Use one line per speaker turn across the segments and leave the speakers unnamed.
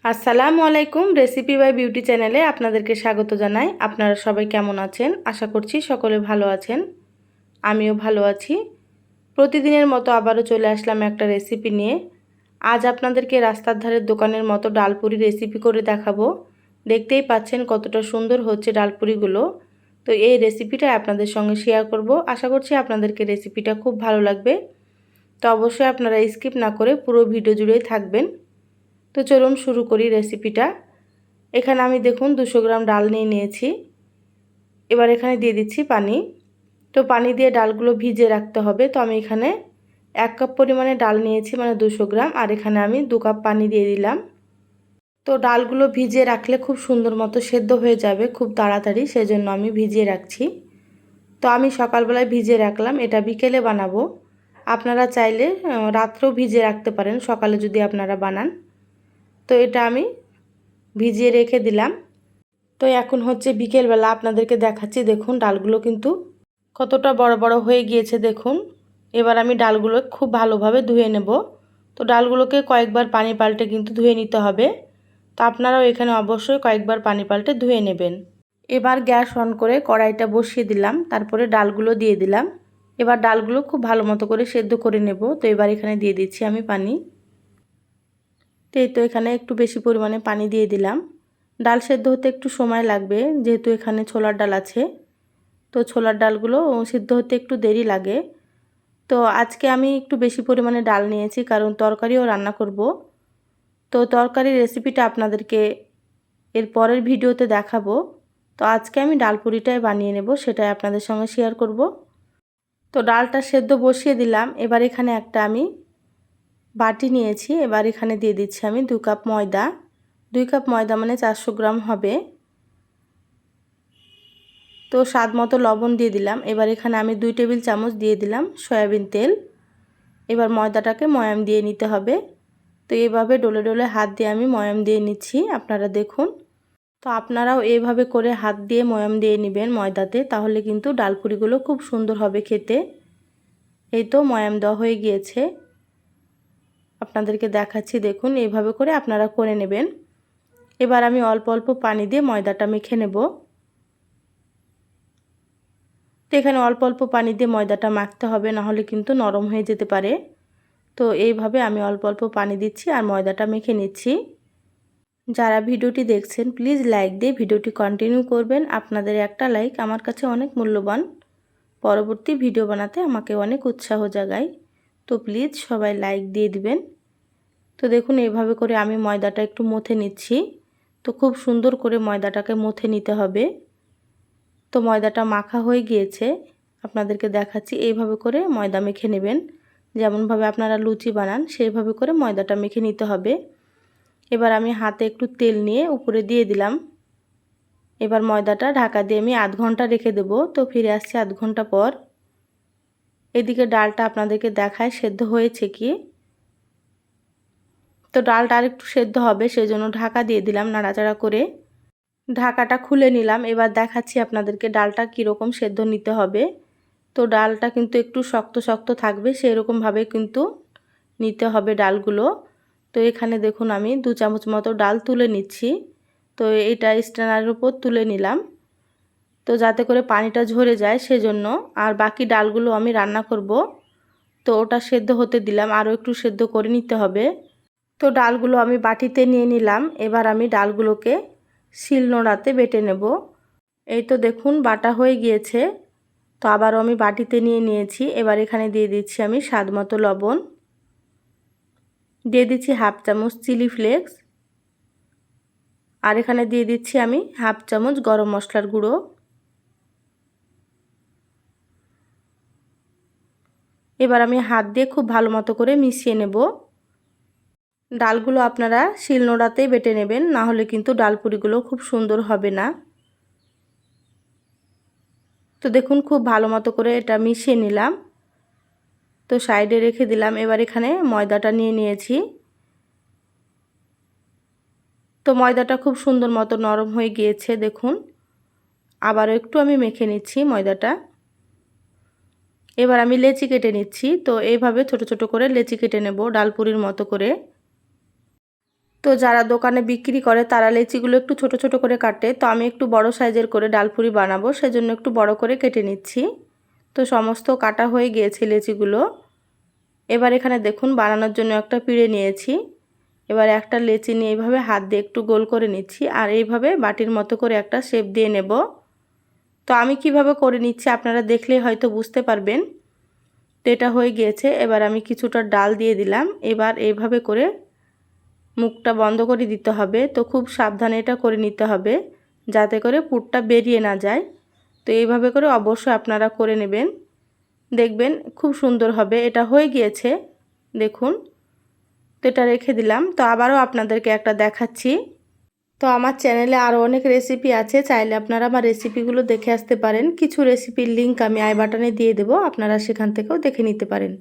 আসসালামু আলাইকুম। Recipe by beauty চ্যানেলে আপনাদেরকে স্বাগত জানাই। আপনারা সবাই কেমন আছেন? আশা করছি সকলে ভালো আছেন। আমিও ভালো আছি। প্রতিদিনের মতো আবারও চলে আসলাম একটা রেসিপি নিয়ে। আজ আপনাদেরকে রাস্তার ধারের দোকানের মতো ডালপুরি রেসিপি করে দেখাবো। দেখতেই পাচ্ছেন কতটা সুন্দর হচ্ছে ডালপুরিগুলো। তো এই রেসিপিটা আপনাদের সঙ্গে শেয়ার করব। আশা করছি আপনাদেরকে রেসিপিটা খুব ভালো লাগবে। তো অবশ্যই আপনারা স্কিপ না করে পুরো ভিডিও জুড়েই থাকবেন। তো চলুন শুরু করি রেসিপিটা। এখানে আমি দেখুন 200 গ্রাম ডাল নিয়েছি। এবার এখানে দিয়ে দিচ্ছি পানি। তো পানি দিয়ে ডালগুলো ভিজিয়ে রাখতে হবে। তো আমি এখানে 1 কাপ পরিমাণে ডাল নিয়েছি, মানে 200 গ্রাম, আর এখানে আমি 2 কাপ পানি দিয়ে দিলাম। তো ডালগুলো ভিজিয়ে রাখলে খুব সুন্দর মতো সেদ্ধ হয়ে যাবে খুব তাড়াতাড়ি, সেজন্য আমি ভিজিয়ে রাখছি। তো আমি সকালবেলায় ভিজিয়ে রাখলাম, এটা বিকেলে বানাবো। আপনারা চাইলে রাত্রেও ভিজিয়ে রাখতে পারেন সকালে যদি আপনারা বানান। তো এটা আমি ভিজিয়ে রেখে দিলাম। তো এখন হচ্ছে বিকেলবেলা, আপনাদেরকে দেখাচ্ছি। দেখুন ডালগুলো কিন্তু কতটা বড় বড় হয়ে গিয়েছে দেখুন। এবার আমি ডালগুলো খুব ভালোভাবে ধুয়ে নেব। তো ডালগুলোকে কয়েকবার পানি পাল্টে কিন্তু ধুয়ে নিতে হবে। তো আপনারাও এখানে অবশ্যই কয়েকবার পানি পাল্টে ধুয়ে নেবেন। এবার গ্যাস অন করে কড়াইটা বসিয়ে দিলাম, তারপরে ডালগুলো দিয়ে দিলাম। এবার ডালগুলো খুব ভালো মতো করে সেদ্ধ করে নেব। তো এবার এখানে দিয়ে দিচ্ছি আমি পানি। তো এখানে একটু বেশি পরিমাণে পানি দিয়ে দিলাম। ডাল সেদ্ধ হতে একটু সময় লাগবে, যেহেতু এখানে ছোলার ডাল আছে। তো ছোলার ডালগুলো সিদ্ধ হতে একটু দেরি লাগে। তো আজকে আমি একটু বেশি পরিমাণে ডাল নিয়েছি, কারণ তরকারিও রান্না করব। তো তরকারির রেসিপিটা আপনাদেরকে এর পরের ভিডিওতে দেখাবো। তো আজকে আমি ডাল পুরিটাই বানিয়ে নেব, সেটাই আপনাদের সঙ্গে শেয়ার করব। তো ডালটা সেদ্ধ বসিয়ে দিলাম। এবার এখানে একটা আমি বাটি নিয়েছি। এবার এখানে দিয়ে দিচ্ছি আমি 2 কাপ ময়দা। 2 কাপ ময়দা মানে 400 গ্রাম হবে। তো স্বাদ মতো লবণ দিয়ে দিলাম। এবার এখানে আমি 2 টেবিল চামচ দিয়ে দিলাম সয়াবিন তেল। এবার ময়দাটাকে ময়াম দিয়ে নিতে হবে। তো এইভাবে ডলে ডলে হাত দিয়ে আমি ময়াম দিয়ে নিচ্ছি, আপনারা দেখুন। তো আপনারাও এইভাবে করে হাত দিয়ে ময়াম দিয়ে নেবেন ময়দাতে, তাহলে কিন্তু ডালপুরিগুলো খুব সুন্দর হবে খেতে। এই তো ময়াম দেওয়া হয়ে গিয়েছে, আপনাদেরকে দেখাচ্ছি। দেখুন এইভাবে করে আপনারা করে নেবেন। এবার আমি অল্প অল্প পানি দিয়ে ময়দাটা মেখে নেব। তো এখানে অল্প অল্প পানি দিয়ে ময়দাটা মাখতে হবে, না হলে কিন্তু নরম হয়ে যেতে পারে। তো এইভাবে আমি অল্প অল্প পানি দিচ্ছি আর ময়দাটা মেখে নিচ্ছি। যারা ভিডিওটি দেখছেন প্লিজ লাইক দিয়ে ভিডিওটি কন্টিনিউ করবেন। আপনাদের একটা লাইক আমার কাছে অনেক মূল্যবান, পরবর্তী ভিডিও বানাতে আমাকে অনেক উৎসাহ জাগায়। তো প্লিজ সবাই লাইক দিয়ে দিবেন। তো দেখুন এইভাবে করে আমি ময়দাটা একটু মথে নিচ্ছি। তো খুব সুন্দর করে ময়দাটাকে মথে নিতে হবে। তো ময়দাটা মাখা হয়ে গিয়েছে, আপনাদেরকে দেখাচ্ছি। এইভাবে করে ময়দা মেখে নেবেন, যেমনভাবে আপনারা লুচি বানান সেইভাবে করে ময়দাটা মেখে নিতে হবে। এবার আমি হাতে একটু তেল নিয়ে উপরে দিয়ে দিলাম। এবার ময়দাটা ঢাকা দিয়ে আমি আধ ঘন্টা রেখে দেব। তো ফিরে আসছি আধ ঘন্টা পর। এদিকে ডালটা আপনাদেরকে দেখায় সেদ্ধ হয়েছে কি। তো ডালটা আর একটু সেদ্ধ হবে, সেজন্য ঢাকা দিয়ে দিলাম নাড়াচাড়া করে। ঢাকাটা খুলে নিলাম। এবার দেখাচ্ছি আপনাদেরকে ডালটা কীরকম সেদ্ধ নিতে হবে। তো ডালটা কিন্তু একটু শক্ত শক্ত থাকবে, সেই রকমভাবে কিন্তু নিতে হবে ডালগুলো। তো এখানে দেখুন আমি 2 চামচ মতো ডাল তুলে নিচ্ছি। তো এটা স্ট্যান্ডারের উপর তুলে নিলাম, তো যাতে করে পানিটা ঝরে যায় সেজন্য। আর বাকি ডালগুলো আমি রান্না করব, তো ওটা সেদ্ধ হতে দিলাম, আরও একটু সেদ্ধ করে নিতে হবে। তো ডালগুলো আমি বাটিতে নিয়ে নিলাম। এবার আমি ডালগুলোকে শিলনোড়াতে বেটে নেব। এই তো দেখুন বাটা হয়ে গিয়েছে। তো আবারও আমি বাটিতে নিয়ে নিয়েছি। এবার এখানে দিয়ে দিচ্ছি আমি স্বাদ মতো লবণ, দিয়ে দিচ্ছি হাফ চামচ চিলি ফ্লেক্স, আর এখানে দিয়ে দিচ্ছি আমি হাফ চামচ গরম মশলার গুঁড়ো। এবার আমি হাত দিয়ে খুব ভালো মতো করে মিশিয়ে নেব। ডালগুলো আপনারা শিলনোড়াতেই বেটে নেবেন, না হলে কিন্তু ডালপুরিগুলো খুব সুন্দর হবে না। তো দেখুন খুব ভালো মতো করে এটা মিশিয়ে নিলাম। তো সাইডে রেখে দিলাম। এবার এখানে ময়দাটা নিয়ে নিয়েছি। তো ময়দাটা খুব সুন্দর মতো নরম হয়ে গিয়েছে দেখুন। আবারও একটু আমি মেখে নিচ্ছি ময়দাটা। এবার আমি লেচি কেটে নিচ্ছি। তো এইভাবে ছোট ছোট করে লেচি কেটে নেব ডালপুরির মতো করে। তো যারা দোকানে বিক্রি করে তারা লেচিগুলো একটু ছোট ছোট করে কাটে, তো আমি একটু বড় সাইজের করে ডালপুরি বানাবো, সেজন্য একটু বড় করে কেটে নিচ্ছি। তো সমস্ত কাটা হয়ে গিয়েছে লেচিগুলো। এবার এখানে দেখুন বানানোর জন্য একটা পিঁড়ে নিয়েছি। এবার একটা লেচি নিয়ে এইভাবে হাত দিয়ে একটু গোল করে নিচ্ছি, আর এইভাবে বাটির মতো করে একটা শেপ দিয়ে নেব। তো আমি কিভাবে করে নিচ্ছি আপনারা দেখলেই হয়তো বুঝতে পারবেন। তো এটা হয়ে গিয়েছে। এবার আমি কিছুটা ডাল দিয়ে দিলাম। এবার এইভাবে করে মুখটা বন্ধ করে দিতে হবে। তো খুব সাবধানে এটা করে নিতে হবে যাতে করে পুরটা বেরিয়ে না যায়। তো এইভাবে করে অবশ্যই আপনারা করে নেবেন, দেখবেন খুব সুন্দর হবে। এটা হয়ে গিয়েছে দেখুন। তো এটা রেখে দিলাম। তো আবারও আপনাদেরকে একটা দেখাচ্ছি। তো আমার চ্যানেলে আরও অনেক রেসিপি আছে, চাইলে আপনারা আমার রেসিপিগুলো দেখে আসতে পারেন। কিছু রেসিপির লিঙ্ক আমি আই বাটনে দিয়ে দেবো, আপনারা সেখান থেকেও দেখে নিতে পারেন।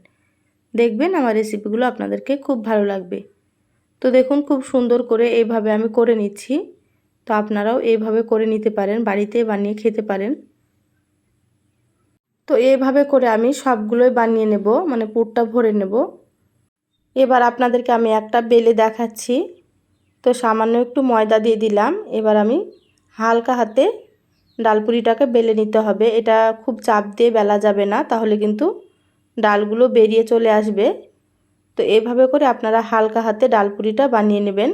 দেখবেন আমার রেসিপিগুলো আপনাদেরকে খুব ভালো লাগবে। তো দেখুন খুব সুন্দর করে এইভাবে আমি করে নিচ্ছি। তো আপনারাও এইভাবে করে নিতে পারেন, বাড়িতে বানিয়ে খেতে পারেন। তো এইভাবে করে আমি সবগুলোই বানিয়ে নেব, মানে পুরটা ভরে নেব। এবার আপনাদেরকে আমি একটা বেলে দেখাচ্ছি। তো সামান্য একটু ময়দা দিয়ে দিলাম। এবার আমি হালকা হাতে ডালপুরিটাকে বেলে নিতে হবে। এটা খুব চাপ দিয়ে বেলা যাবে না, তাহলে কিন্তু ডালগুলো বেরিয়ে চলে আসবে। তো এইভাবে করে আপনারা হালকা হাতে ডালপুরিটা বানিয়ে নেবেন।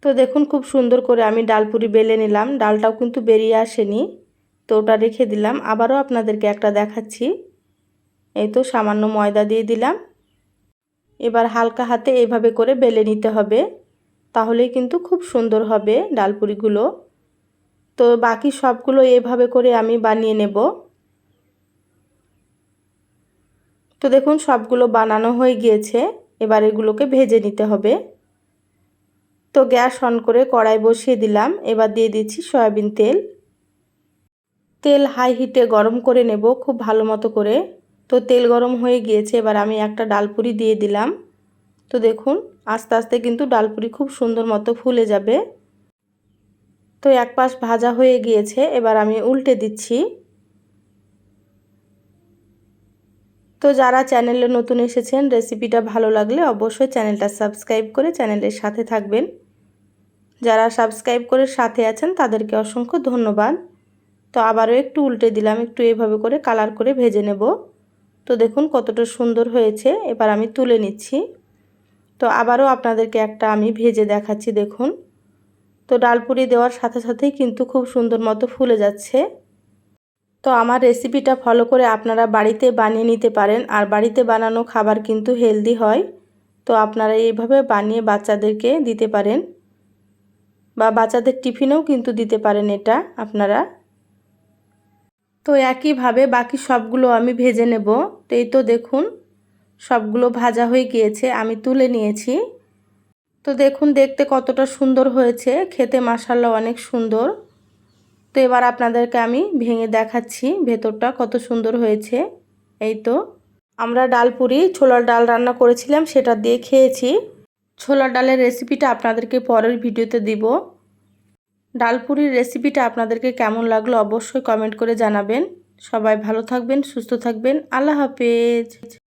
তো দেখুন খুব সুন্দর করে আমি ডালপুরি বেলে নিলাম, ডালটাও কিন্তু বেরিয়ে আসেনি। তো ওটা রেখে দিলাম। আবারও আপনাদেরকে একটা দেখাচ্ছি। এই তো সামান্য ময়দা দিয়ে দিলাম। এবার হালকা হাতে এইভাবে করে বেলে নিতে হবে, তাহলেই কিন্তু খুব সুন্দর হবে ডালপুরিগুলো। তো বাকি সবগুলো এইভাবে করে আমি বানিয়ে নেব। তো দেখুন সবগুলো বানানো হয়ে গিয়েছে। এবার এগুলোকে ভেজে নিতে হবে। তো গ্যাস অন করে কড়াই বসিয়ে দিলাম। এবার দিয়ে দিচ্ছি সয়াবিন তেল। তেল হাই হিটে গরম করে নেব খুব ভালো মতো করে। তো তেল গরম হয়ে গিয়েছে। এবার আমি একটা ডালপুরি দিয়ে দিলাম। তো দেখুন আস্তে আস্তে কিন্তু ডালপুরি খুব সুন্দর মতো ফুলে যাবে। তো এক পাশ ভাজা হয়ে গিয়েছে, এবার আমি উল্টে দিচ্ছি। তো যারা চ্যানেলে নতুন এসেছেন, রেসিপিটা ভালো লাগলে অবশ্যই চ্যানেলটা সাবস্ক্রাইব করে চ্যানেলের সাথে থাকবেন। যারা সাবস্ক্রাইব করে সাথে আছেন তাদেরকে অসংখ্য ধন্যবাদ। তো আবারও একটু উল্টে দিলাম, একটু এভাবে করে কালার করে ভেজে নেব। তো দেখুন কতটা সুন্দর হয়েছে। এবার আমি তুলে নিচ্ছি। তো আবারও আপনাদেরকে একটা আমি ভেজে দেখাচ্ছি দেখুন। তো ডালপুরি দেওয়ার সাথে সাথেই কিন্তু খুব সুন্দর মতো ফুলে যাচ্ছে। তো আমার রেসিপিটা ফলো করে আপনারা বাড়িতে বানিয়ে নিতে পারেন, আর বাড়িতে বানানো খাবার কিন্তু হেলদি হয়। তো আপনারা এইভাবে বানিয়ে বাচ্চাদেরকে দিতে পারেন, বা বাচ্চাদের টিফিনেও কিন্তু দিতে পারেন এটা আপনারা। তো একইভাবে বাকি সবগুলো আমি ভেজে নেব। তো এই তো দেখুন সবগুলো ভাজা হয়ে গিয়েছে, আমি তুলে নিয়েছি। তো দেখুন দেখতে কতটা সুন্দর হয়েছে, খেতে মাশাআল্লাহ অনেক সুন্দর। তো এবার আপনাদেরকে আমি ভেঙে দেখাচ্ছি ভেতরটা কত সুন্দর হয়েছে। এই তো আমরা ডালপুরি ছোলার ডাল রান্না করেছিলাম, সেটা দিয়ে খেয়েছি। ছোলার ডালের রেসিপিটা আপনাদেরকে পরের ভিডিওতে দিব। ডালপুরির রেসিপিটা আপনাদেরকে কেমন লাগলো অবশ্যই কমেন্ট করে জানাবেন। সবাই ভালো থাকবেন, সুস্থ থাকবেন। আল্লাহ হাফেজ।